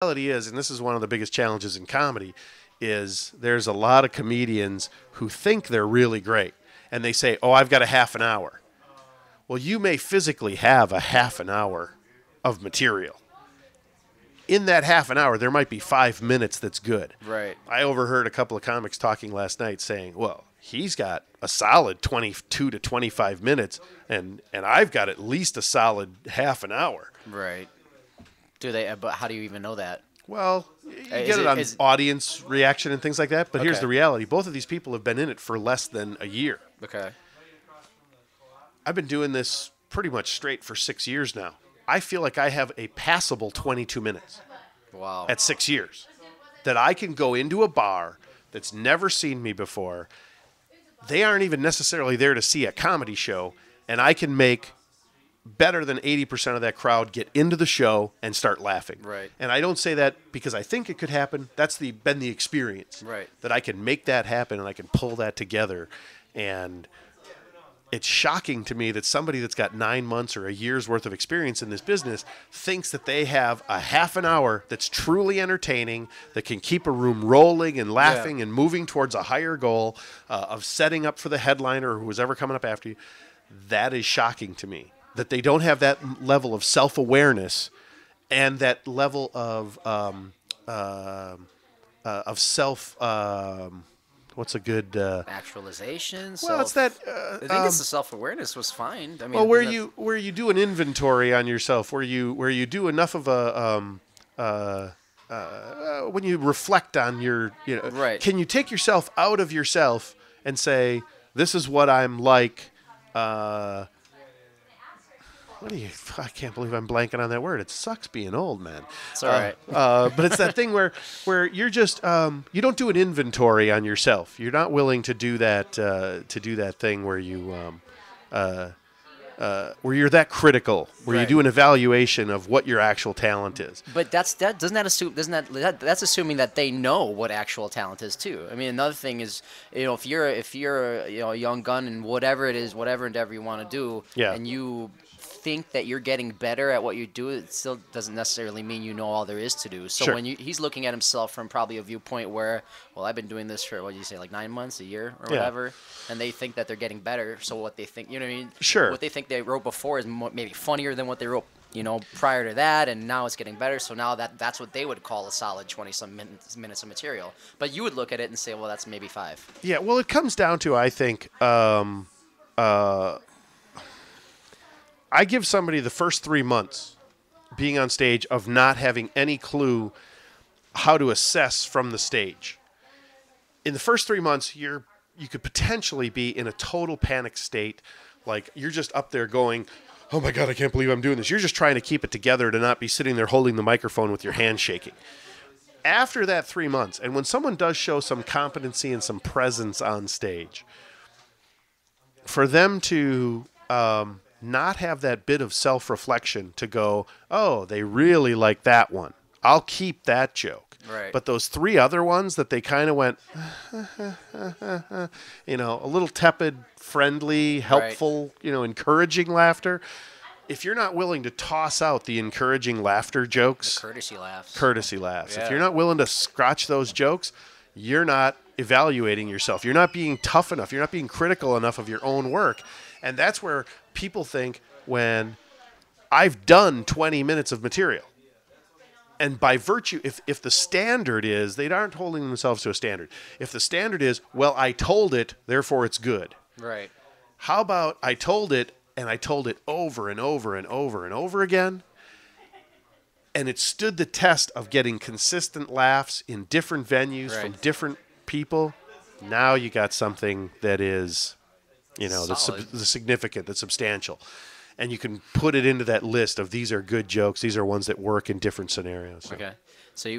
reality is, and this is one of the biggest challenges in comedy, is there's a lot of comedians who think they're really great, and they say, "Oh, I've got a half an hour." Well, you may physically have a half an hour of material. In that half an hour, there might be 5 minutes that's good. Right. I overheard a couple of comics talking last night saying, "Well, he's got a solid 22 to 25 minutes, and I've got at least a solid half an hour." Right. Do they? But how do you even know that? Well, you Is get it it- on is- audience reaction and things like that. But here's Okay. the reality: both of these people have been in it for less than a year. Okay. I've been doing this pretty much straight for 6 years now. I feel like I have a passable 22 minutes Wow. at 6 years that I can go into a bar that's never seen me before. They aren't even necessarily there to see a comedy show, and I can make better than 80% of that crowd get into the show and start laughing. Right. And I don't say that because I think it could happen. That's been the experience. Right. That I can make that happen and I can pull that together. And it's shocking to me that somebody that's got 9 months or a year's worth of experience in this business thinks that they have a half an hour that's truly entertaining, that can keep a room rolling and laughing and moving towards a higher goal of setting up for the headliner or who's ever coming up after you. That is shocking to me, that they don't have that level of self-awareness and that level of self. What's a good? Actualization. Well, it's that. I think it's the self-awareness was fine. I mean, Well, where that's- you do an inventory on yourself, where you do enough of a when you reflect on your, Right. Can you take yourself out of yourself and say, "This is what I'm like." I can't believe I'm blanking on that word. It sucks being old, man. It's all right. But it's that thing where you're just you don't do an inventory on yourself. You're not willing to do that thing where you where you're that critical, where you Right. do an evaluation of what your actual talent is. But that's assuming that they know what actual talent is too. I mean, another thing is, if you're a young gun and whatever it is, whatever endeavor you want to do, Yeah. and you think that you're getting better at what you do, it still doesn't necessarily mean you know all there is to do. So Sure. when he's looking at himself from probably a viewpoint where, well, I've been doing this for, what do you say, like 9 months, a year, or Yeah. whatever, and they think that they're getting better. So what they think, you know what I mean? Sure. What they think they wrote before is maybe funnier than what they wrote, prior to that, and now it's getting better. So now that's what they would call a solid 20-some minutes of material. But you would look at it and say, well, that's maybe 5. Yeah, well, it comes down to, I think, I give somebody the first 3 months being on stage of not having any clue how to assess from the stage. In the first 3 months, you could potentially be in a total panic state. Like, you're just up there going, "Oh my God, I can't believe I'm doing this." You're just trying to keep it together to not be sitting there holding the microphone with your hand shaking. After that 3 months, and when someone does show some competency and some presence on stage, for them to not have that bit of self-reflection to go, "Oh, they really like that one. I'll keep that joke." Right. But those 3 other ones that they kind of went, a little tepid, friendly, helpful, encouraging laughter. If you're not willing to toss out the encouraging laughter jokes, Courtesy laughs. If Yeah. you're not willing to scratch those jokes, you're not evaluating yourself. You're not being tough enough. You're not being critical enough of your own work. And that's where people think, when I've done 20 minutes of material, and by virtue, if the standard is, they aren't holding themselves to a standard. If the standard is, well, I told it, therefore it's good. Right. How about I told it, and I told it over and over and over and over again, and it stood the test of getting consistent laughs in different venues from Right. different people. Now you got something that is, that's Solid. the significant, that's substantial. And you can put it into that list of, these are good jokes, these are ones that work in different scenarios. So. Okay. So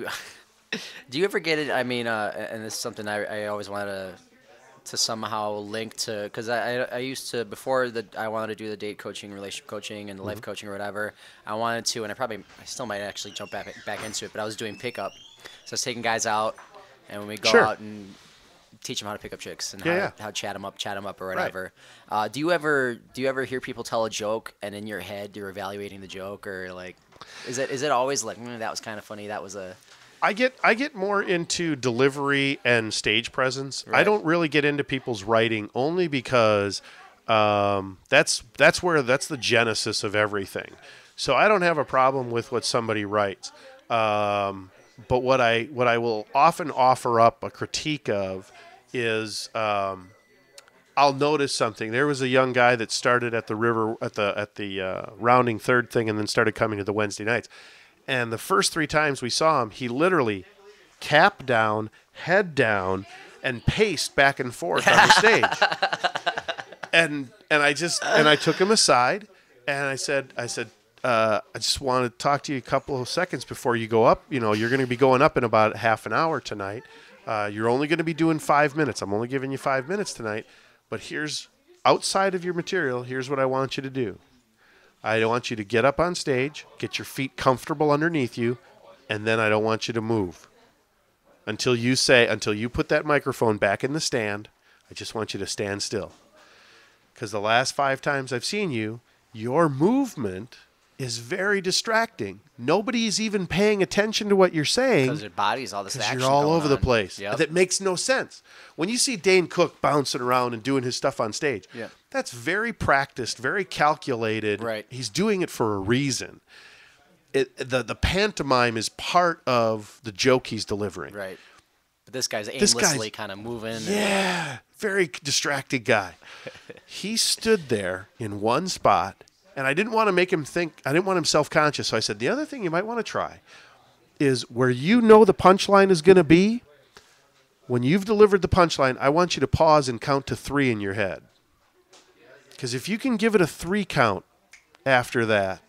do you ever get it? I mean, and this is something I always wanted to somehow link to, because I used to, before I wanted to do the date coaching, relationship coaching, and the life coaching or whatever. I wanted to, and I still might actually jump back into it, but I was doing pickup. So I was taking guys out, and when we go Sure. out and teach them how to pick up chicks and Yeah, how chat them up or whatever. Do you ever hear people tell a joke and in your head you're evaluating the joke, or like? Is it always like that was kind of funny? That was a I get more into delivery and stage presence. I Right. don't really get into people's writing only because that's the genesis of everything. So I don't have a problem with what somebody writes. But what I will often offer up a critique of is I'll notice something. There was a young guy that started at the river at the rounding third thing and then started coming to the Wednesday nights. And the first 3 times we saw him, he literally cap down, head down, and paced back and forth on the stage. And I took him aside and I said, I just want to talk to you a couple of seconds before you go up. You know, you're going to be going up in about half an hour tonight. You're only going to be doing 5 minutes. I'm only giving you 5 minutes tonight. But here's, outside of your material, here's what I want you to do. I want you to get up on stage, get your feet comfortable underneath you, and then I don't want you to move. Until you put that microphone back in the stand, I just want you to stand still. Because the last 5 times I've seen you, your movement is very distracting. Nobody's even paying attention to what you're saying. because your body's all this Because action. you're all going over the on. place. Yep. That makes no sense. When you see Dane Cook bouncing around and doing his stuff on stage, Yeah. that's very practiced, very calculated. Right. He's doing it for a reason. The pantomime is part of the joke he's delivering. Right. But this guy's This guy's- aimlessly kind of moving. and- Yeah, very distracted guy. He stood there in one spot, and I didn't want to make him think, I didn't want him self-conscious, so I said, the other thing you might want to try is where you know the punchline is going to be, when you've delivered the punchline, I want you to pause and count to 3 in your head. Because if you can give it a 3 count after that,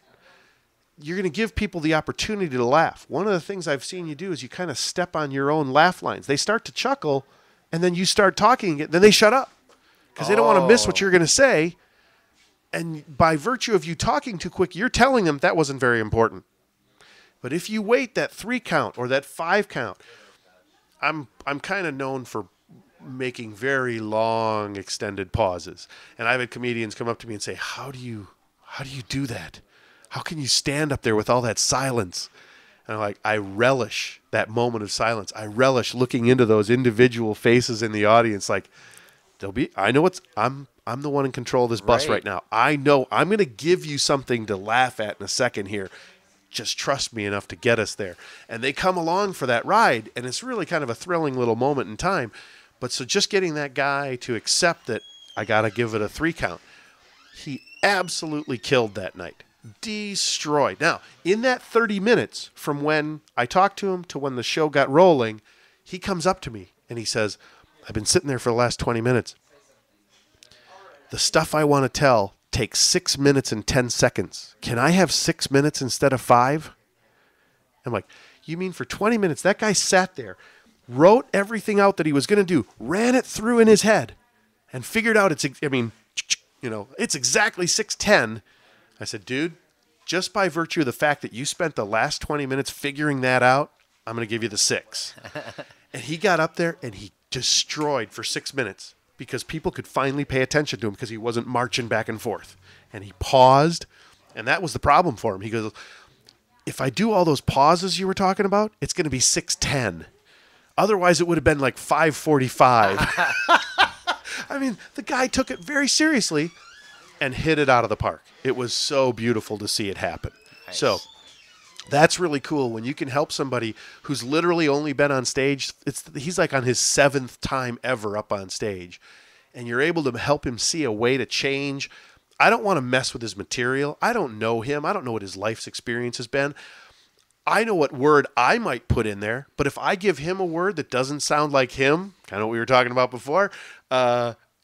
you're going to give people the opportunity to laugh. One of the things I've seen you do is you kind of step on your own laugh lines. They start to chuckle, and then you start talking again. Then they shut up because they don't want to miss what you're going to say. And by virtue of you talking too quick, you're telling them that wasn't very important. But if you wait that 3 count or that 5 count, I'm kind of known for making very long, extended pauses. And I've had comedians come up to me and say, "How do you do that? How can you stand up there with all that silence?" And I'm like, I relish that moment of silence. I relish looking into those individual faces in the audience. Like, I'm the one in control of this bus Right. right now. I know I'm going to give you something to laugh at in a second here. Just trust me enough to get us there. And they come along for that ride, and it's really kind of a thrilling little moment in time. But so just getting that guy to accept that I got to give it a 3 count. He absolutely killed that night. Destroyed. Now, in that 30 minutes from when I talked to him to when the show got rolling, he comes up to me and he says, "I've been sitting there for the last 20 minutes. The stuff I want to tell takes 6 minutes and 10 seconds. Can I have 6 minutes instead of 5? I'm like, you mean for 20 minutes, that guy sat there, wrote everything out that he was going to do, ran it through in his head, and figured out it's exactly 6:10. I said, dude, just by virtue of the fact that you spent the last 20 minutes figuring that out, I'm going to give you the 6. And he got up there and he destroyed for 6 minutes because people could finally pay attention to him because he wasn't marching back and forth. And he paused, and that was the problem for him. He goes, if I do all those pauses you were talking about, it's going to be 6:10. Otherwise, it would have been like 5:45. I mean, the guy took it very seriously and hit it out of the park. It was so beautiful to see it happen. Nice. So that's really cool when you can help somebody who's literally only been on stage. He's like on his 7th time ever up on stage, and you're able to help him see a way to change. I don't want to mess with his material. I don't know him. I don't know what his life's experience has been. I know what word I might put in there, but if I give him a word that doesn't sound like him, kind of what we were talking about before,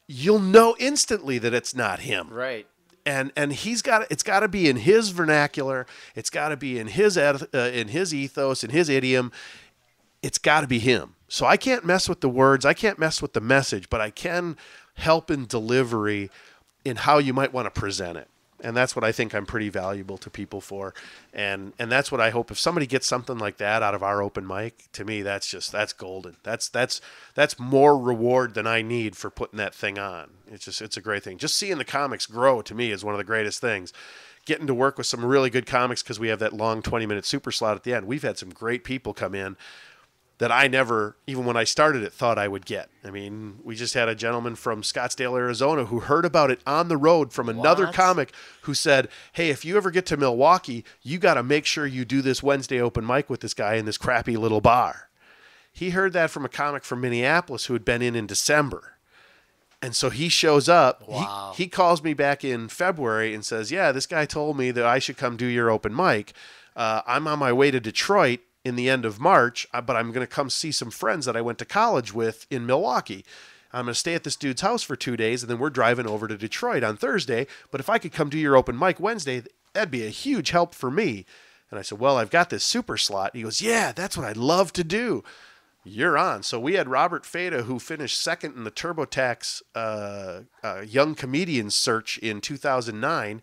you'll know instantly that it's not him. Right. And it's got to be in his vernacular. It's got to be in his ethos, in his idiom. It's got to be him. So I can't mess with the words. I can't mess with the message, but I can help in delivery in how you might want to present it. And that's what I think I'm pretty valuable to people for. And that's what I hope if somebody gets something like that out of our open mic, to me, that's golden. That's more reward than I need for putting that thing on. It's a great thing. Just seeing the comics grow to me is one of the greatest things. getting to work with some really good comics because we have that long 20-minute super slot at the end. We've had some great people come in that I never, even when I started it, thought I would get. I mean, we just had a gentleman from Scottsdale, Arizona, who heard about it on the road from another comic who said, hey, if you ever get to Milwaukee, you got to make sure you do this Wednesday open mic with this guy in this crappy little bar. He heard that from a comic from Minneapolis who had been in December. And so he shows up. Wow. He calls me back in February and says, yeah, this guy told me that I should come do your open mic. I'm on my way to Detroit in the end of March, but I'm going to come see some friends that I went to college with in Milwaukee. I'm going to stay at this dude's house for 2 days, and then we're driving over to Detroit on Thursday. But if I could come do your open mic Wednesday, that'd be a huge help for me. And I said, well, I've got this super slot. He goes, yeah, that's what I'd love to do. You're on. So we had Robert Feda, who finished second in the TurboTax Young Comedians search in 2009.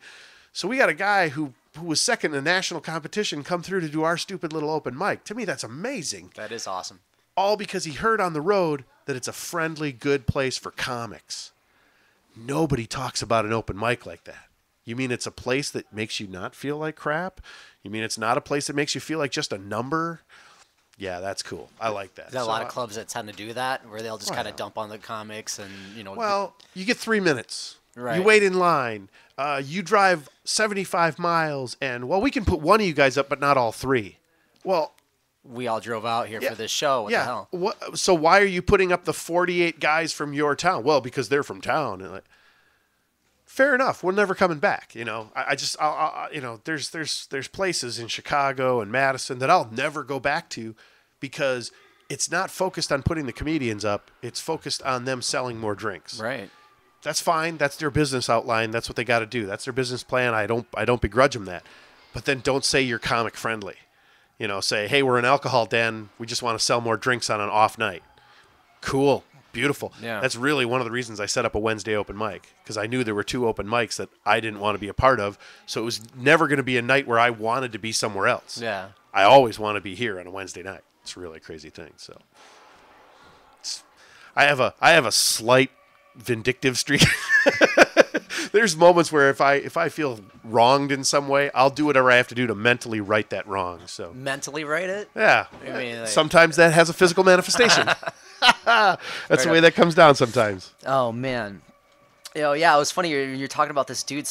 So we got a guy who was second in a national competition come through to do our stupid little open mic. To me, that's amazing. That is awesome. All because he heard on the road that it's a friendly, good place for comics. Nobody talks about an open mic like that. You mean it's a place that makes you not feel like crap? You mean it's not a place that makes you feel like just a number? Yeah, that's cool. I like that. There's a lot of clubs that tend to do that, where they'll just kind of dump on the comics and, Well, you get 3 minutes. Right. You wait in line. You drive 75 miles, and, well, we can put one of you guys up, but not all three. Well, we all drove out here for this show. What the hell? So why are you putting up the 48 guys from your town? Well, because they're from town. And fair enough. We're never coming back. There's places in Chicago and Madison that I'll never go back to because it's not focused on putting the comedians up. It's focused on them selling more drinks. Right. That's fine. That's their business outline. That's what they got to do. That's their business plan. I don't begrudge them that. But then don't say you're comic friendly. Say, hey, we're an alcohol den. We just want to sell more drinks on an off night. Cool. Beautiful. Yeah. That's really one of the reasons I set up a Wednesday open mic, because I knew there were 2 open mics that I didn't want to be a part of. So it was never going to be a night where I wanted to be somewhere else. Yeah. I always want to be here on a Wednesday night. It's a really crazy thing. So I have a slight vindictive streak. There's moments where if I feel wronged in some way, I'll do whatever I have to do to mentally right that wrong. So mentally right it? Yeah. I mean, sometimes that has a physical manifestation. That's the way that comes down sometimes. Oh man. Yeah, it was funny. You're talking about this dude.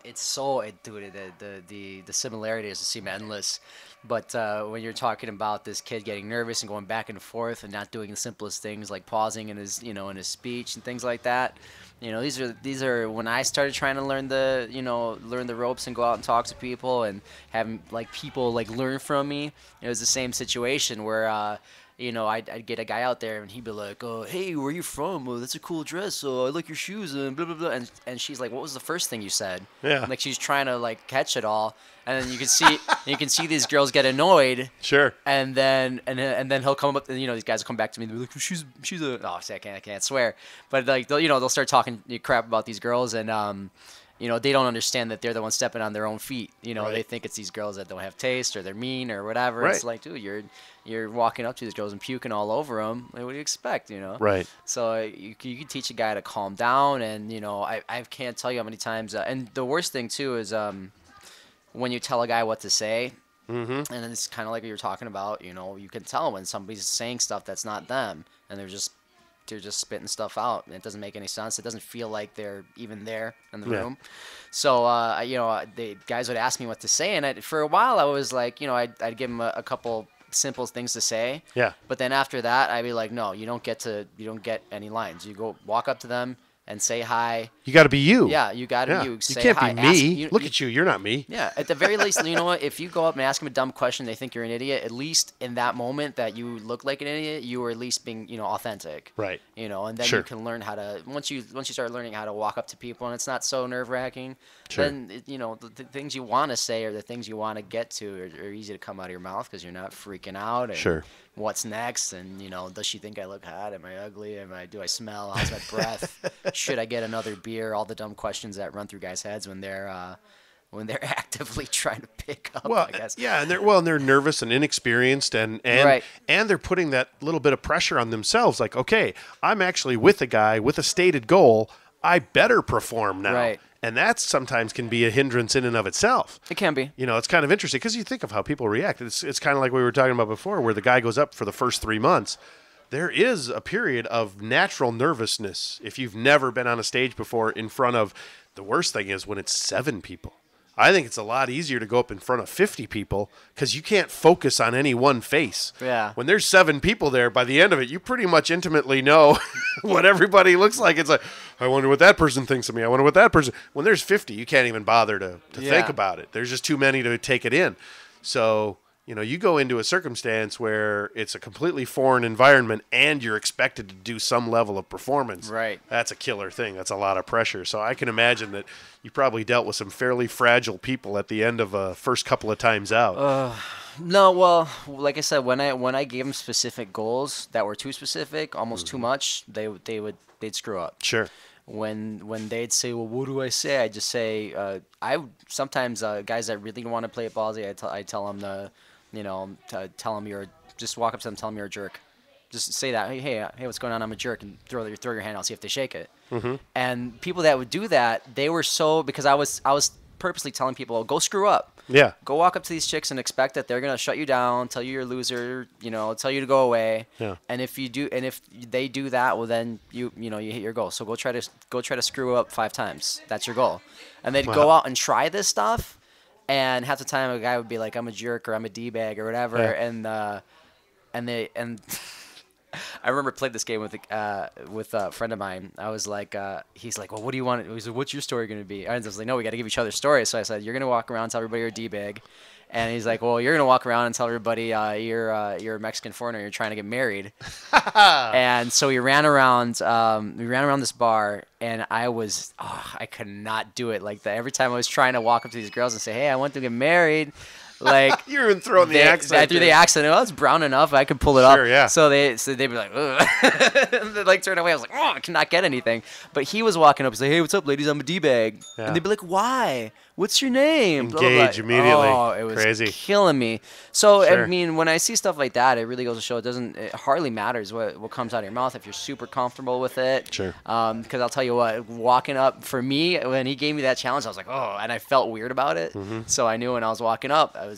It's so, dude. The similarities seem endless. But when you're talking about this kid getting nervous and going back and forth and not doing the simplest things like pausing in his in his speech and things like that, these are when I started trying to learn the ropes and go out and talk to people and having people learn from me. It was the same situation where I'd get a guy out there and he'd be like, "Oh, hey, where you from? Oh, that's a cool dress. Oh, I like your shoes and blah blah blah." And she's like, "What was the first thing you said?" Yeah. Like she's trying to catch it all, and then you can see these girls get annoyed. Sure. And then he'll come up, and these guys will come back to me and be like, "She's a I can't swear," but they'll start talking crap about these girls and they don't understand that they're the ones stepping on their own feet. Right. They think it's these girls that don't have taste or they're mean or whatever. Right. It's like, dude, you're walking up to these girls and puking all over them. What do you expect, Right. So you can teach a guy to calm down, and I can't tell you how many times. And the worst thing too is when you tell a guy what to say, and then it's kind of like what you're talking about. You can tell when somebody's saying stuff that's not them, and they're just spitting stuff out, and it doesn't make any sense. It doesn't feel like they're even there in the room. So the guys would ask me what to say, and for a while I was like, I'd give them a couple simple things to say. Yeah. But then after that, I'd be like, no, you don't get any lines. You go walk up to them and say hi. You got to be you. Yeah, you got to be you. Say you can't hi. be me. Look at you. You're not me. Yeah, at the very least, you know what? If you go up and ask them a dumb question, they think you're an idiot. At least in that moment that you look like an idiot, you were at least being, authentic. Right. And then you can learn how to once you start learning how to walk up to people and it's not so nerve-wracking. Sure. Then the things you want to say or the things you want to get to are easy to come out of your mouth because you're not freaking out. And Sure. What's next? And does she think I look hot? Am I ugly? Do I smell? How's my breath? Should I get another beer? All the dumb questions that run through guys' heads when they're actively trying to pick up. Well, I guess. Yeah, and they're nervous and inexperienced, and Right. and they're putting that little bit of pressure on themselves. Like, okay, I'm actually with a guy with a stated goal. I better perform now. Right. And that sometimes can be a hindrance in and of itself. It can be. You know, it's kind of interesting because you think of how people react. It's kind of like we were talking about before, where the guy goes up for the first 3 months. There is a period of natural nervousness if you've never been on a stage before in front of. The worst thing is when it's 7 people. I think it's a lot easier to go up in front of 50 people because you can't focus on any one face. Yeah. When there's 7 people there, by the end of it, you pretty much intimately know what everybody looks like. It's like, I wonder what that person thinks of me. I wonder what that person. When there's 50, you can't even bother to think about it. There's just too many to take it in. So, you know, you go into a circumstance where it's a completely foreign environment and you're expected to do some level of performance. Right. That's a killer thing. That's a lot of pressure. So I can imagine that you probably dealt with some fairly fragile people at the end of a first couple of times out. No, well, like I said, when I gave them specific goals that were too specific, almost too much, they'd screw up. Sure. When they'd say, well, what do I say? I just say, I sometimes guys that really want to play it ballsy, I tell them to tell them just walk up to them, tell them you're a jerk. Just say that, hey, what's going on? I'm a jerk, and throw your hand out, see if they shake it. Mm-hmm. And people that would do that, they were because I was purposely telling people, go screw up. Yeah. Go walk up to these chicks and expect that they're gonna shut you down, tell you you're a loser, tell you to go away. Yeah. And if they do that, well then you hit your goal. So go try to screw up 5 times. That's your goal. And they'd go out and try this stuff, and half the time a guy would be like, I'm a jerk or I'm a D-bag or whatever, yeah. and I remember played this game with a friend of mine. I was like, he's like, well, what do you want? He said, what's your story going to be? I was like, no, we got to give each other stories. So I said, you're going to walk around and tell everybody you're a D-bag. And he's like, well, you're going to walk around and tell everybody you're a Mexican foreigner. You're trying to get married. And so we ran around this bar, and I could not do it like that. Every time I was trying to walk up to these girls and say, hey, I want to get married. Like you're even throwing the accent. I threw the accent. Oh, it's brown enough. I could pull it Sure, up. yeah. So they'd be like, ugh. They'd like turn away. I was like, oh, I cannot get anything. But he was walking up. He's like, hey, what's up, ladies? I'm a D-bag. Yeah. And they'd be like, why? What's your name? Engage immediately. Oh, it was crazy. Killing me. So Sure. I mean, when I see stuff like that, it really goes to show it hardly matters what comes out of your mouth if you're super comfortable with it. Sure. Because I'll tell you what, walking up for me when he gave me that challenge, I was like, oh, and I felt weird about it. Mm-hmm. So I knew when I was walking up, I was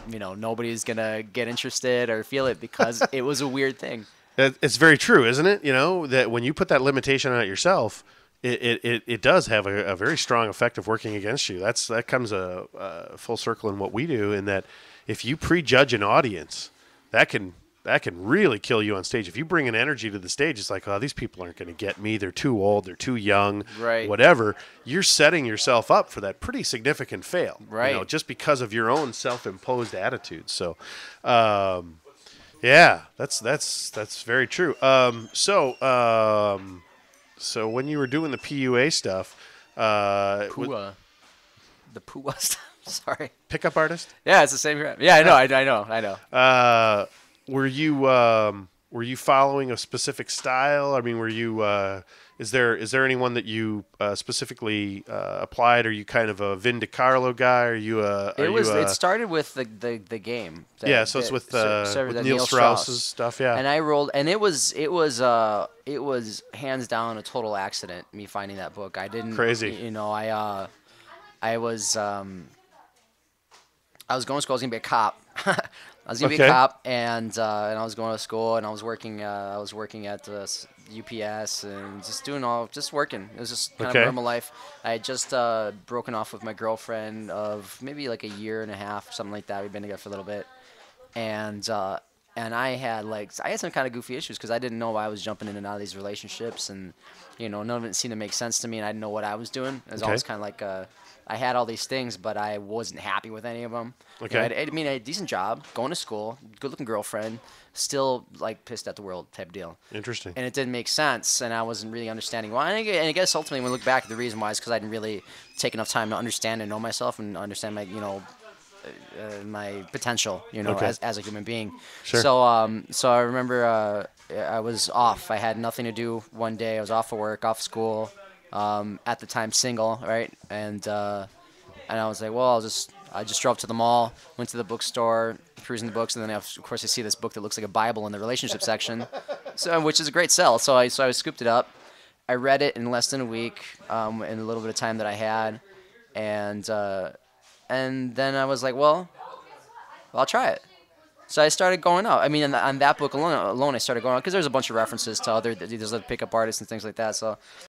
nobody's gonna get interested or feel it because it was a weird thing. It's very true, isn't it? That when you put that limitation on it yourself, it does have a very strong effect of working against you. That comes a full circle in what we do, in that if you prejudge an audience, that can really kill you on stage. If you bring an energy to the stage, it's like, oh, these people aren't going to get me. They're too old. They're too young. Right. Whatever. You're setting yourself up for that pretty significant fail. Right. Just because of your own self-imposed attitude. So, yeah, that's very true. So when you were doing the PUA stuff, The Pua stuff. Sorry. pickup artist, Yeah, it's the same here. Yeah, I know. were you following a specific style? I mean, were you? Is there anyone that you specifically applied? Are you kind of a Vin DiCarlo guy? Are you a? It started with the game. So it's with Neil Strauss's stuff. Yeah. And I rolled, and it was hands down a total accident. Me finding that book, I didn't. Crazy. I was going to school. I was gonna be a cop. I was gonna be a cop, and I was going to school, and I was working. I was working at UPS and just working. It was just kind of normal life. I had just broken off with my girlfriend of maybe like a year and a half, something like that. We'd been together for a little bit, and I had some kind of goofy issues because I didn't know why I was jumping in and out of these relationships, and none of it seemed to make sense to me, and I didn't know what I was doing. It was always kind of like I had all these things, but I wasn't happy with any of them. Okay. I had a decent job, going to school, good-looking girlfriend, still pissed at the world type deal. Interesting. And it didn't make sense, and I wasn't really understanding why. And I guess ultimately, when we look back, the reason why is because I didn't really take enough time to understand and know myself and understand my, my potential, as a human being. Sure. So I remember I was off. I had nothing to do one day. I was off of work, off school. At the time single, right? And I was like, well, I just drove to the mall, went to the bookstore, perusing the books, and then of course I see this book that looks like a Bible in the relationship section, which is a great sell. So I scooped it up, I read it in less than a week, in a little bit of time that I had, and then I was like, well, I'll try it. So I started going out. I mean, on that book alone, I started going out because there's a bunch of references to there's other pickup artists and things like that. So